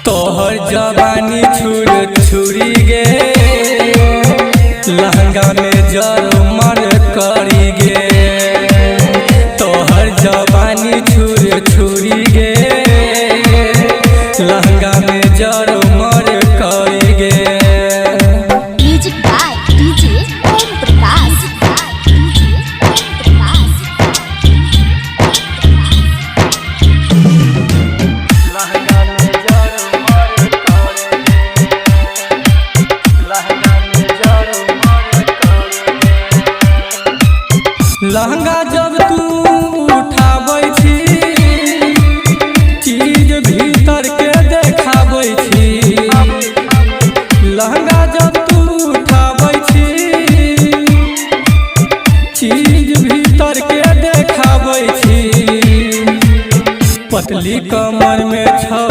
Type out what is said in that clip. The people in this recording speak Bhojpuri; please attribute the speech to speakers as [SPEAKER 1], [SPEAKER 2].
[SPEAKER 1] तोहर जवानी छुर छुरी गे लहंगा में जर मर करी गे। तोहर जवानी छुर छुरी गे लहंगा में जर मर करी गे।
[SPEAKER 2] Music by DJ Om Prakash.
[SPEAKER 1] लहंगा जब तू उठाबै छी चीज भीतर के देखाबै छी। लहंगा जब तू उठाबै छी चीज भीतर के देखाबै छी। पतली कमर में छौ